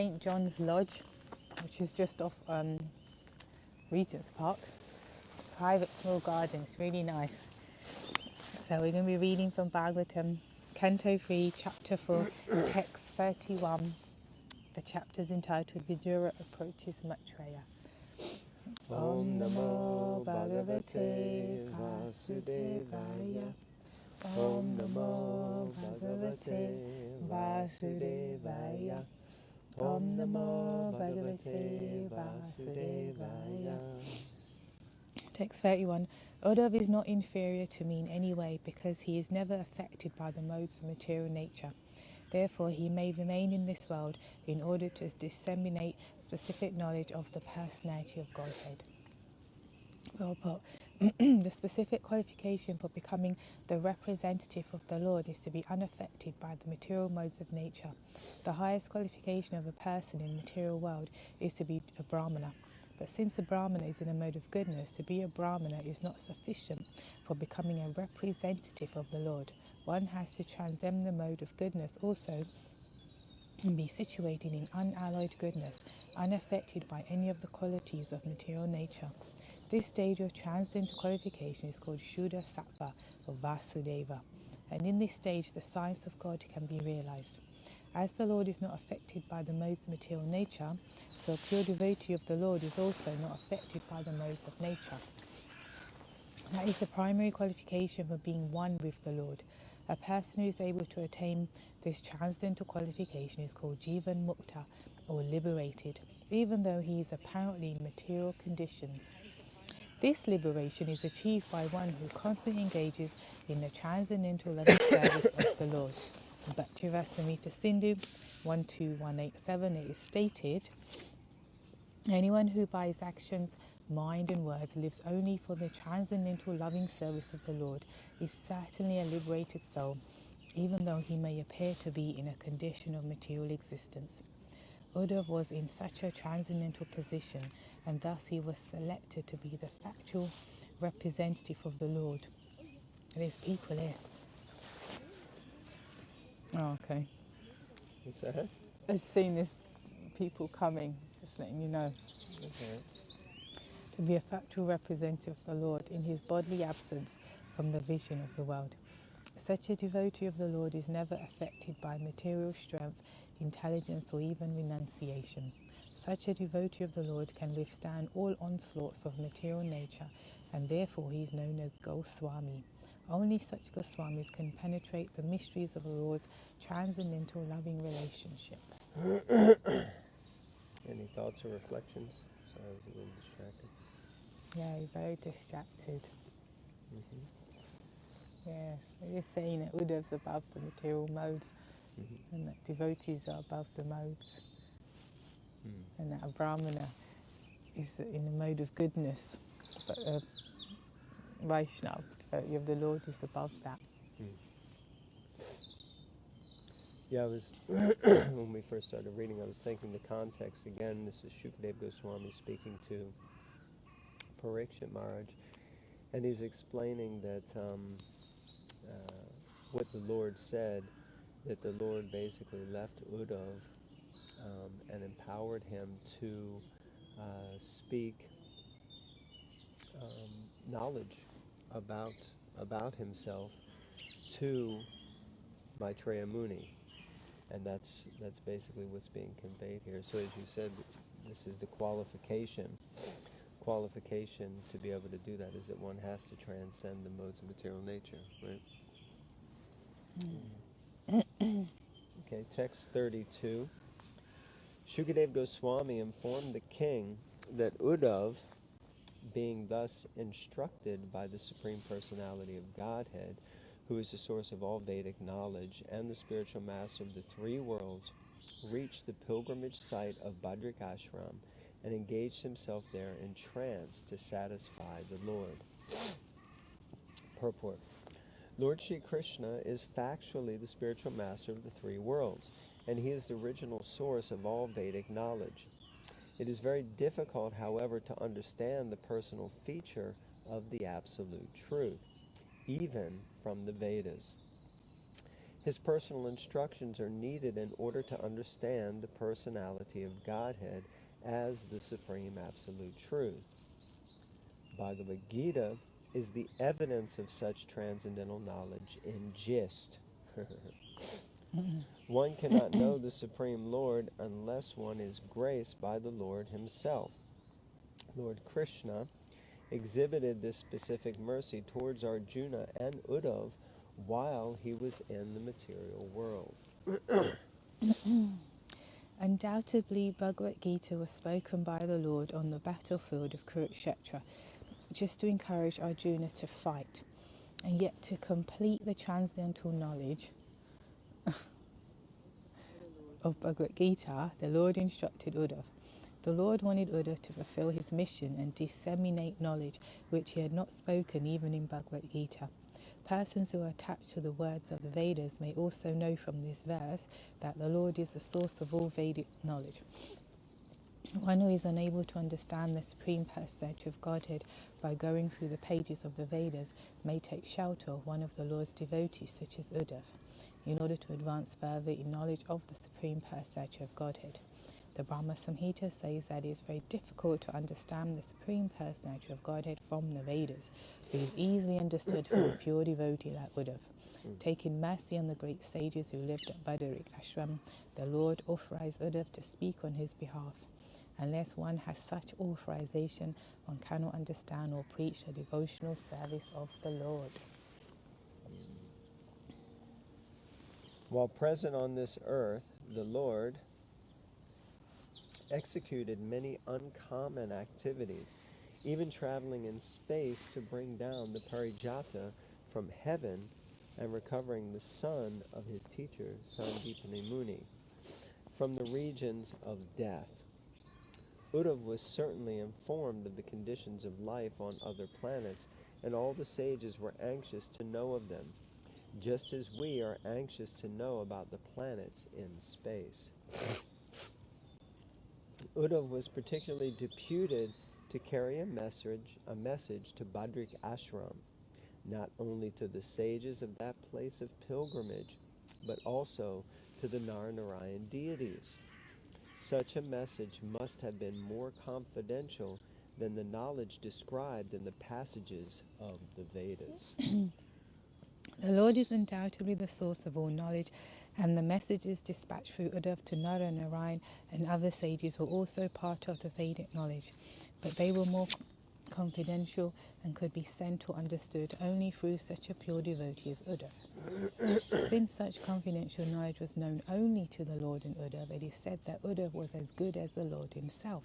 St. John's Lodge, which is just off Regent's Park. Private small garden, it's really nice. So we're going to be reading from Bhagavatam, Canto 3, Chapter 4, Text 31. The chapter is entitled Vidura Approaches Maitreya. Om Namo Bhagavate Vasudevaya. Om Namo Bhagavate Vasudevaya. Om Namo Bhagavate Vasudevaya. Text 31. Uddhava is not inferior to me in any way because he is never affected by the modes of material nature. Therefore, he may remain in this world in order to disseminate specific knowledge of the personality of Godhead. Well put. The specific qualification for becoming the representative of the Lord is to be unaffected by the material modes of nature. The highest qualification of a person in the material world is to be a Brahmana. But since a Brahmana is in a mode of goodness, to be a Brahmana is not sufficient for becoming a representative of the Lord. One has to transcend the mode of goodness also and be situated in unalloyed goodness, unaffected by any of the qualities of material nature. This stage of transcendental qualification is called Shuddha Sattva or Vasudeva, and in this stage the science of God can be realized. As the Lord is not affected by the modes of material nature, so a pure devotee of the Lord is also not affected by the modes of nature. That is the primary qualification for being one with the Lord. A person who is able to attain this transcendental qualification is called Jivan Mukta or liberated, even though he is apparently in material conditions. This liberation is achieved by one who constantly engages in the transcendental loving service of the Lord. In Bhaktivedanta Sindhu 12187 it is stated, anyone who by his actions, mind and words lives only for the transcendental loving service of the Lord is certainly a liberated soul, even though he may appear to be in a condition of material existence. Uddhava was in such a transcendental position, and thus he was selected to be the factual representative of the Lord. There's people here. Oh, okay. What's that? I've seen this people coming, just letting you know. Okay. To be a factual representative of the Lord in his bodily absence from the vision of the world. Such a devotee of the Lord is never affected by material strength, intelligence, or even renunciation. Such a devotee of the Lord can withstand all onslaughts of material nature, and therefore he is known as Goswami. Only such Goswamis can penetrate the mysteries of the Lord's transcendental loving relationships. Any thoughts or reflections? Sorry, I was a little distracted. Yeah, he's very distracted. Mm-hmm. Yes, they're saying that Uddhava's above the material modes, and that devotees are above the modes, and that a Brahmana is in the mode of goodness, but a Vaishnava, devotee of the Lord, is above that. Yeah, I was, when we first started reading, I was thinking the context again. This is Shukadeva Goswami speaking to Parikshit Maharaj, and he's explaining that what the Lord said, that the Lord basically left Uddhava and empowered him to speak knowledge about himself to Maitreya Muni, and that's basically what's being conveyed here. So as you said, this is the qualification to be able to do that is that one has to transcend the modes of material nature, right? Okay, text 32. Shukadeva Goswami informed the king that Uddhava, being thus instructed by the Supreme Personality of Godhead, who is the source of all Vedic knowledge and the spiritual master of the three worlds, reached the pilgrimage site of Badrik Ashram and engaged himself there in trance to satisfy the Lord. Purport. Lord Sri Krishna is factually the spiritual master of the three worlds, and he is the original source of all Vedic knowledge. It is very difficult, however, to understand the personal feature of the absolute truth, even from the Vedas. His personal instructions are needed in order to understand the personality of Godhead as the supreme absolute truth. Bhagavad Gita is the evidence of such transcendental knowledge in gist. One cannot know the Supreme Lord unless one is graced by the Lord himself. Lord Krishna exhibited this specific mercy towards Arjuna and Uddhav while he was in the material world. Undoubtedly, Bhagavad Gita was spoken by the Lord on the battlefield of Kurukshetra, just to encourage Arjuna to fight, and yet to complete the transcendental knowledge of Bhagavad Gita, the Lord instructed Uddhav. The Lord wanted Uddhav to fulfill his mission and disseminate knowledge which he had not spoken even in Bhagavad Gita. Persons who are attached to the words of the Vedas may also know from this verse that the Lord is the source of all Vedic knowledge. One who is unable to understand the Supreme Personality of Godhead by going through the pages of the Vedas may take shelter of one of the Lord's devotees, such as Uddhav, in order to advance further in knowledge of the Supreme Personality of Godhead. The Brahma Samhita says that it is very difficult to understand the Supreme Personality of Godhead from the Vedas, but is easily understood from a pure devotee like Uddhav. Taking mercy on the great sages who lived at Badarik Ashram, the Lord authorized Uddhav to speak on his behalf. Unless one has such authorization, one cannot understand or preach the devotional service of the Lord. While present on this earth, the Lord executed many uncommon activities, even traveling in space to bring down the Parijata from heaven and recovering the son of his teacher, Sandipani Muni, from the regions of death. Uddhav was certainly informed of the conditions of life on other planets, and all the sages were anxious to know of them, just as we are anxious to know about the planets in space. Uddhav was particularly deputed to carry a message to Badrik Ashram, not only to the sages of that place of pilgrimage, but also to the Narayan deities. Such a message must have been more confidential than the knowledge described in the passages of the Vedas. The Lord is undoubtedly the source of all knowledge, and the messages dispatched through Uddhav to Narayan and other sages were also part of the Vedic knowledge, but they were more confidential and could be sent or understood only through such a pure devotee as Uddhav. Since such confidential knowledge was known only to the Lord and Uddhav, it is said that Uddhav was as good as the Lord himself.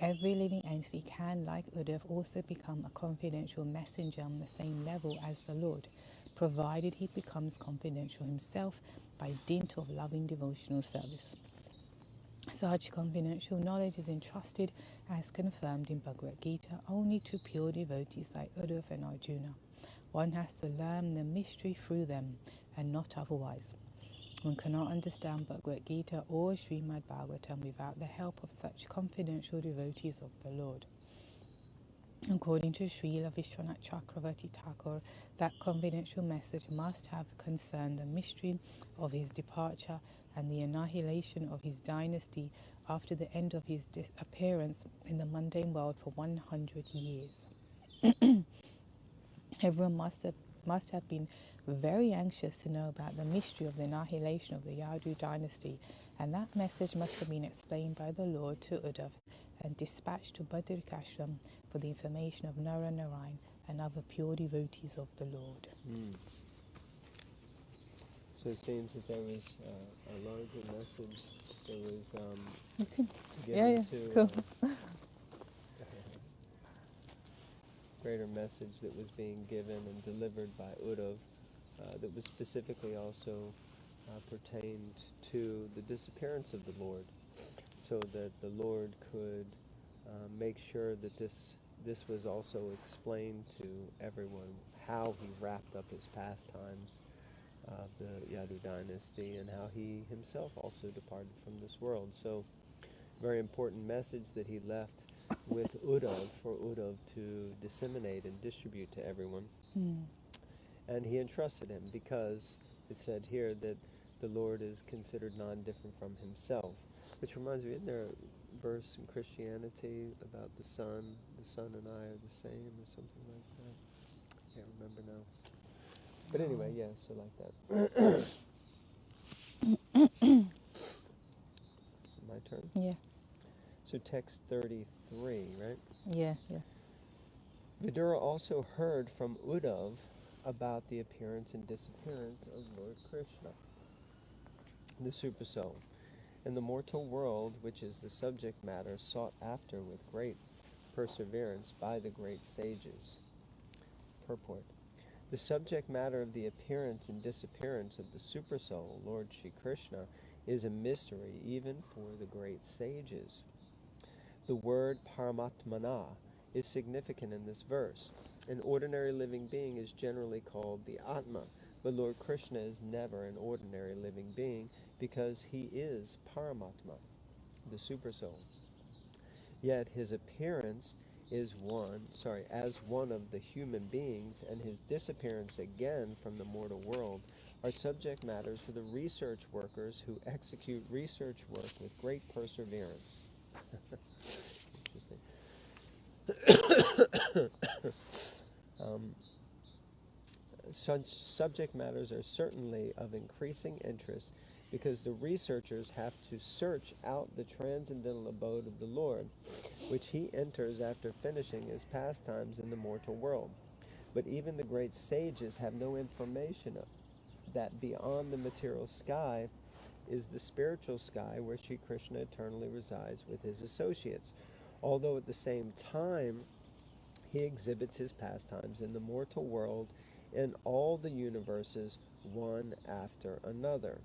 Every living entity can, like Uddhav, also become a confidential messenger on the same level as the Lord, provided he becomes confidential himself by dint of loving devotional service. Such confidential knowledge is entrusted, as confirmed in Bhagavad Gita, only to pure devotees like Uddhav and Arjuna. One has to learn the mystery through them, and not otherwise. One cannot understand Bhagavad Gita or Srimad Bhagavatam without the help of such confidential devotees of the Lord. According to Srila Vishwanath Chakravarti Thakur, that confidential message must have concerned the mystery of his departure and the annihilation of his dynasty after the end of his appearance in the mundane world for 100 years. Everyone must have been very anxious to know about the mystery of the annihilation of the Yadu dynasty, and that message must have been explained by the Lord to Uddhav and dispatched to Badrik Ashram for the information of Narayan and other pure devotees of the Lord. So it seems that there was a larger message that was given to cool. greater message that was being given and delivered by Uddhav that was specifically also pertained to the disappearance of the Lord, so that the Lord could make sure that this was also explained to everyone, how he wrapped up his pastimes of the Yadu dynasty and how he himself also departed from this world. So, very important message that he left with Uddhav for Uddhav to disseminate and distribute to everyone. And he entrusted him because It's said here that the Lord is considered non-different from himself, which reminds me, isn't there a verse in Christianity about the Son and I are the same, or something like that? Can't remember now. But anyway, yeah, so like that. My turn? Yeah. So text 33, right? Yeah. Vidura also heard from Uddhav about the appearance and disappearance of Lord Krishna, the Supersoul, in the mortal world, which is the subject matter sought after with great perseverance by the great sages. Purport. The subject matter of the appearance and disappearance of the Supersoul, Lord Shri Krishna, is a mystery even for the great sages. The word Paramatmana is significant in this verse. An ordinary living being is generally called the Atma, but Lord Krishna is never an ordinary living being because he is Paramatma, the Supersoul. Yet his appearance is as one of the human beings, and his disappearance again from the mortal world are subject matters for the research workers who execute research work with great perseverance. Interesting. Such subject matters are certainly of increasing interest because the researchers have to search out the transcendental abode of the Lord, which he enters after finishing his pastimes in the mortal world. But even the great sages have no information that beyond the material sky is the spiritual sky where Sri Krishna eternally resides with his associates, although at the same time he exhibits his pastimes in the mortal world in all the universes, one after another.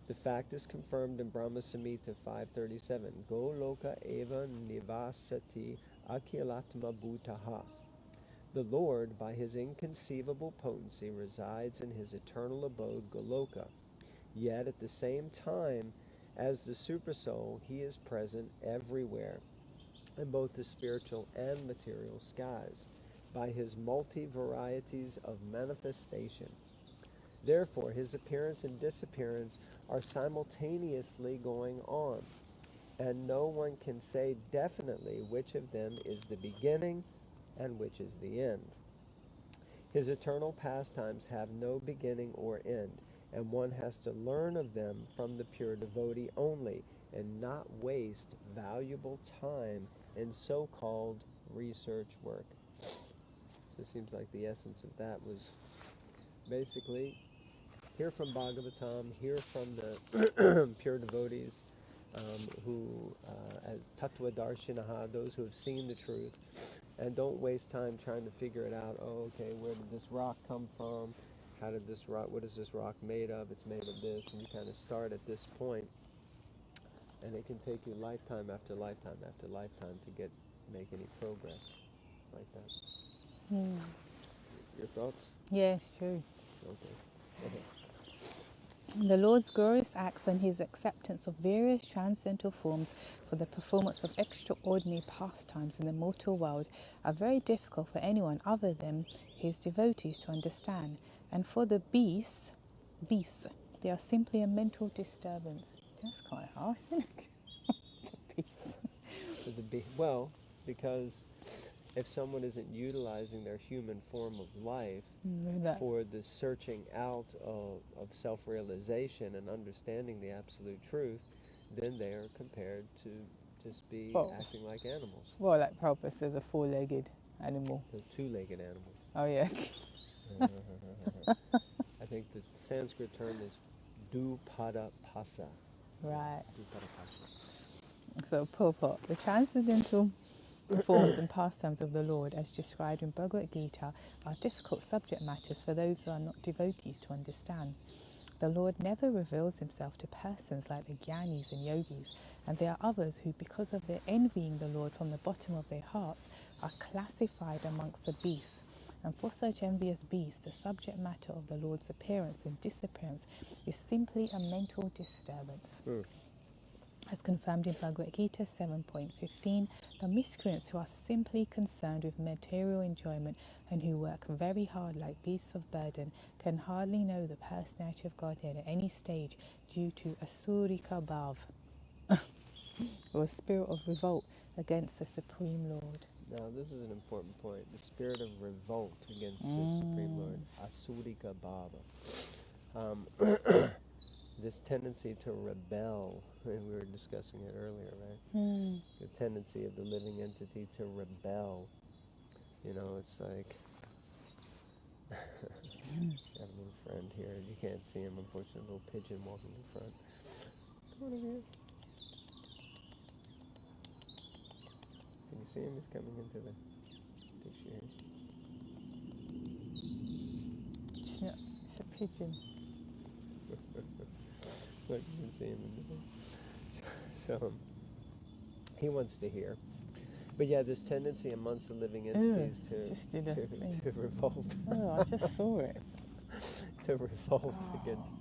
The fact is confirmed in Brahma Samhita 537, Goloka eva nivasati akhilatma bhutaha. The Lord, by his inconceivable potency, resides in his eternal abode, Goloka. Yet at the same time, as the Supersoul, he is present everywhere, in both the spiritual and material skies, by his multi-varieties of manifestation. Therefore, his appearance and disappearance are simultaneously going on, and no one can say definitely which of them is the beginning and which is the end. His eternal pastimes have no beginning or end, and one has to learn of them from the pure devotee only, and not waste valuable time in so-called research work. So it seems like the essence of that was basically hear from Bhagavatam, hear from the pure devotees who, as Tattva Darshinaha, those who have seen the truth, and don't waste time trying to figure it out. Oh, okay, where did this rock come from? How did this rock, what is this rock made of? It's made of this, and you kind of start at this point, and it can take you lifetime after lifetime after lifetime to make any progress like that. Your thoughts? Yes, true. Okay. Go ahead. The Lord's glorious acts and his acceptance of various transcendental forms for the performance of extraordinary pastimes in the mortal world are very difficult for anyone other than his devotees to understand. And for the beasts, they are simply a mental disturbance. That's quite harsh, isn't it? The beasts. Well, because if someone isn't utilizing their human form of life for the searching out of self-realization and understanding the absolute truth, then they are compared to just be acting like animals. Well, like Prabhupada says, a four-legged animal. The two-legged animal. Oh, yeah. I think the Sanskrit term is dupadapasa. Right. Dupadapasa. So, purport. The transcendental forms and pastimes of the Lord, as described in Bhagavad Gita, are difficult subject matters for those who are not devotees to understand. The Lord never reveals himself to persons like the Jnanis and Yogis, and there are others who, because of their envying the Lord from the bottom of their hearts, are classified amongst the beasts. And for such envious beasts, the subject matter of the Lord's appearance and disappearance is simply a mental disturbance. As confirmed in Bhagavad Gita 7.15, the miscreants who are simply concerned with material enjoyment and who work very hard like beasts of burden can hardly know the personality of Godhead at any stage due to asurika bhav, or a spirit of revolt against the Supreme Lord. Now, this is an important point. The spirit of revolt against the Supreme Lord, asurika bhava. This tendency to rebel, and we were discussing it earlier, right? The tendency of the living entity to rebel. You know, it's like, I have a little friend here. You can't see him, unfortunately, a little pigeon walking in front. Come on over here. Can you see him? He's coming into the picture here. It's a pigeon. Look, you can see him in the So, he wants to hear. But yeah, this tendency amongst the living entities to revolt. Oh, I just saw it. To revolt against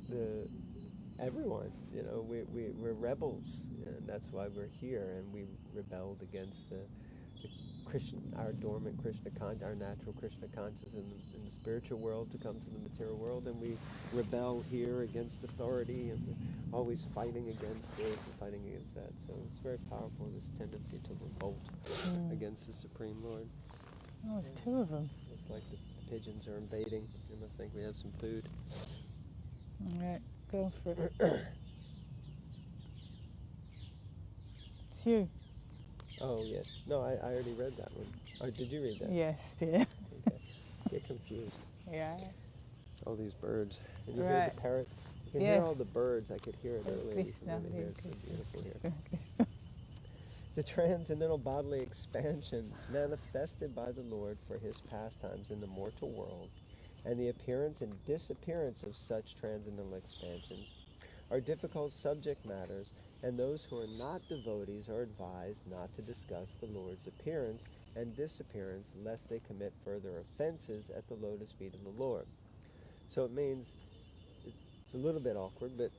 the everyone. You know, we're rebels, and that's why we're here, and we rebelled against the Krishna, our dormant Krishna our natural Krishna consciousness in the spiritual world to come to the material world, and we rebel here against authority, and we're always fighting against this and fighting against that. So it's very powerful, this tendency to revolt against the Supreme Lord. Oh, there's two of them. Looks like the pigeons are invading. They must think we have some food. All right, go for it. It's you. Oh, yes. No, I already read that one. Oh, did you read that? Yes, dear. Okay. Get confused. Yeah. All these birds. And you hear the parrots? You can hear all the birds. I could hear it earlier. You can really hear it. It's so beautiful here. The transcendental bodily expansions manifested by the Lord for his pastimes in the mortal world, and the appearance and disappearance of such transcendental expansions are difficult subject matters, and those who are not devotees are advised not to discuss the Lord's appearance and disappearance, lest they commit further offenses at the lotus feet of the Lord. So it means, it's a little bit awkward, but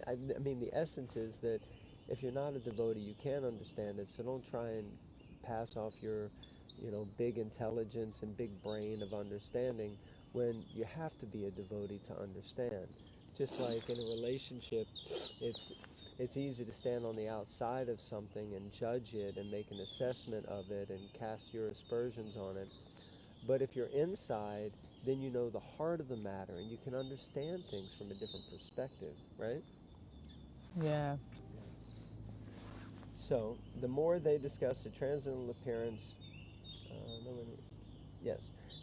I mean, the essence is that if you're not a devotee, you can't understand it, so don't try and pass off your, big intelligence and big brain of understanding when you have to be a devotee to understand. Just like in a relationship, it's easy to stand on the outside of something and judge it and make an assessment of it and cast your aspersions on it. But if you're inside, then you know the heart of the matter and you can understand things from a different perspective, right? Yeah. So, the more they discuss the transcendental appearance,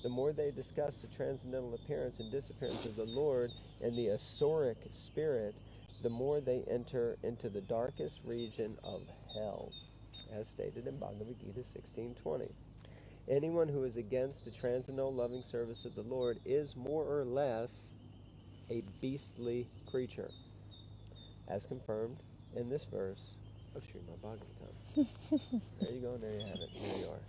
the more they discuss the transcendental appearance and disappearance of the Lord and the Asuric spirit, the more they enter into the darkest region of hell, as stated in Bhagavad Gita 16:20. Anyone who is against the transcendental loving service of the Lord is more or less a beastly creature, as confirmed in this verse of Srimad Bhagavatam. There you go, and there you have it. There you are.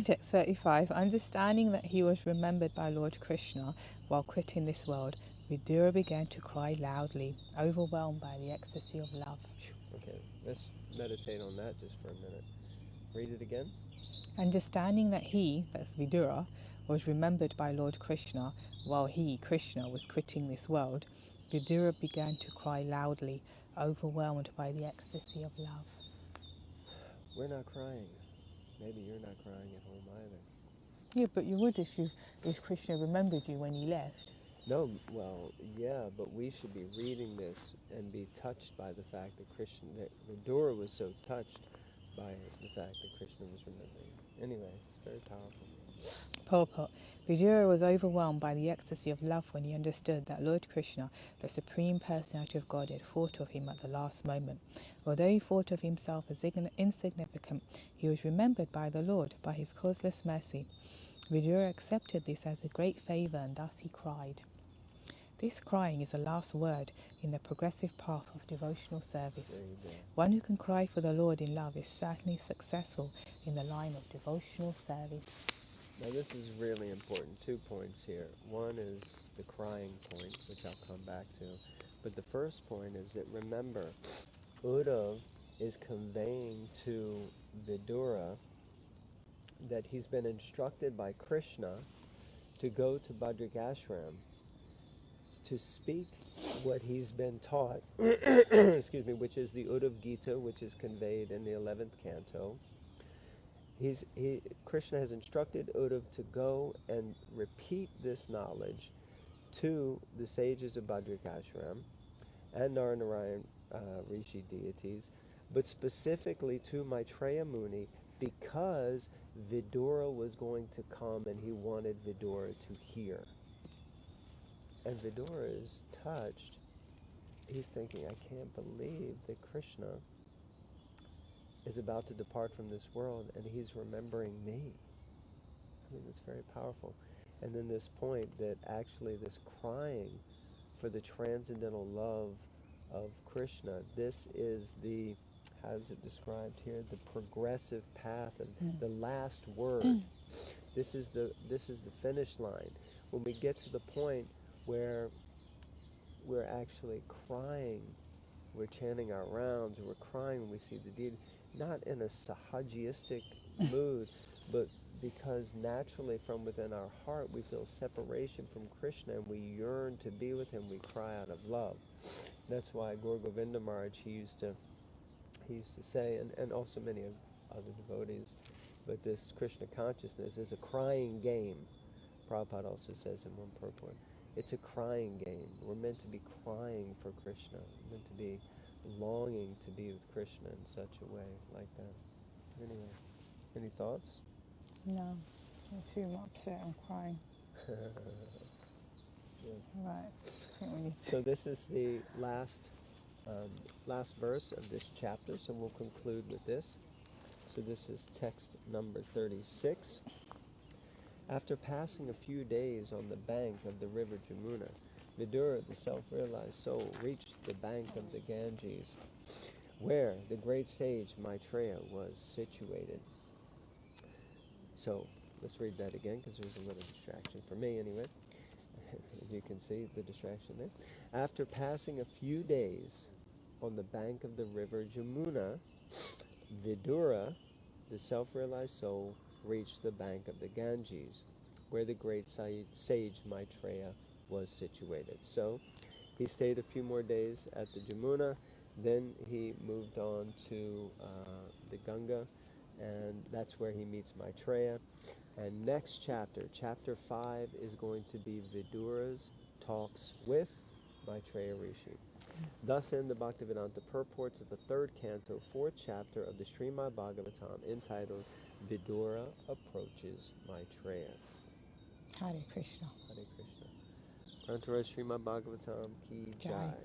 Text 35. Understanding that he was remembered by Lord Krishna while quitting this world, Vidura began to cry loudly, overwhelmed by the ecstasy of love. Okay, let's meditate on that just for a minute. Read it again. Understanding that he, that's Vidura, was remembered by Lord Krishna while he, Krishna, was quitting this world, Vidura began to cry loudly, overwhelmed by the ecstasy of love. We're not crying. Maybe you're not crying at home either. Yeah, but you would if Krishna remembered you when he left. No, well, yeah, but we should be reading this and be touched by the fact that Vidura was so touched by the fact that Krishna was remembering. Anyway, it's very powerful. Purport. Vidura was overwhelmed by the ecstasy of love when he understood that Lord Krishna, the Supreme Personality of Godhead, thought of him at the last moment. Although he thought of himself as insignificant, he was remembered by the Lord, by his causeless mercy. Vidura accepted this as a great favour, and thus he cried. This crying is the last word in the progressive path of devotional service. One who can cry for the Lord in love is certainly successful in the line of devotional service. Now this is really important. 2 points here. One is the crying point, which I'll come back to. But the first point is that, remember, Uddhav is conveying to Vidura that he's been instructed by Krishna to go to Bhadrakashram to speak what he's been taught, excuse me, which is the Uddhav Gita, which is conveyed in the 11th canto. Krishna has instructed Uddhav to go and repeat this knowledge to the sages of Bhadrakashram and Narayan Rishi deities, but specifically to Maitreya Muni, because Vidura was going to come and he wanted Vidura to hear. And Vidura is touched. He's thinking, I can't believe that Krishna is about to depart from this world and he's remembering me. I mean, it's very powerful. And then this point that actually this crying for the transcendental love of Krishna, this is the, how is it described here? The progressive path of the last word. This is the finish line. When we get to the point where we're actually crying, we're chanting our rounds, we're crying when we see the deity, not in a sahajiistic mood, but because naturally from within our heart we feel separation from Krishna and we yearn to be with him, we cry out of love. That's why Gaur Govinda Maharaj, he used to say, and also many other devotees, but this Krishna consciousness is a crying game. Prabhupada also says in one purport, it's a crying game. We're meant to be crying for Krishna, we're meant to be longing to be with Krishna in such a way, like that. Anyway, any thoughts? No, I feel upset and crying. Good. Right. I think we need to. So this is the last verse of this chapter, so we'll conclude with this. So this is text number 36. After passing a few days on the bank of the river Jamuna, Vidura, the self-realized soul, reached the bank of the Ganges, where the great sage Maitreya was situated. So, let's read that again, because there's a little distraction for me anyway. You can see the distraction there. After passing a few days on the bank of the river Jamuna, Vidura, the self-realized soul, reached the bank of the Ganges, where the great sage Maitreya was situated. So he stayed a few more days at the Jamuna, then he moved on to the Ganga, and that's where he meets Maitreya. And next chapter, chapter 5, is going to be Vidura's talks with Maitreya Rishi. Thus end the Bhaktivedanta purports of the 3rd canto, 4th chapter of the Srimad Bhagavatam, entitled Vidura Approaches Maitreya. Hare Krishna. Hare Krishna. Grantaraj Srimad Bhagavatam ki Jai. jai.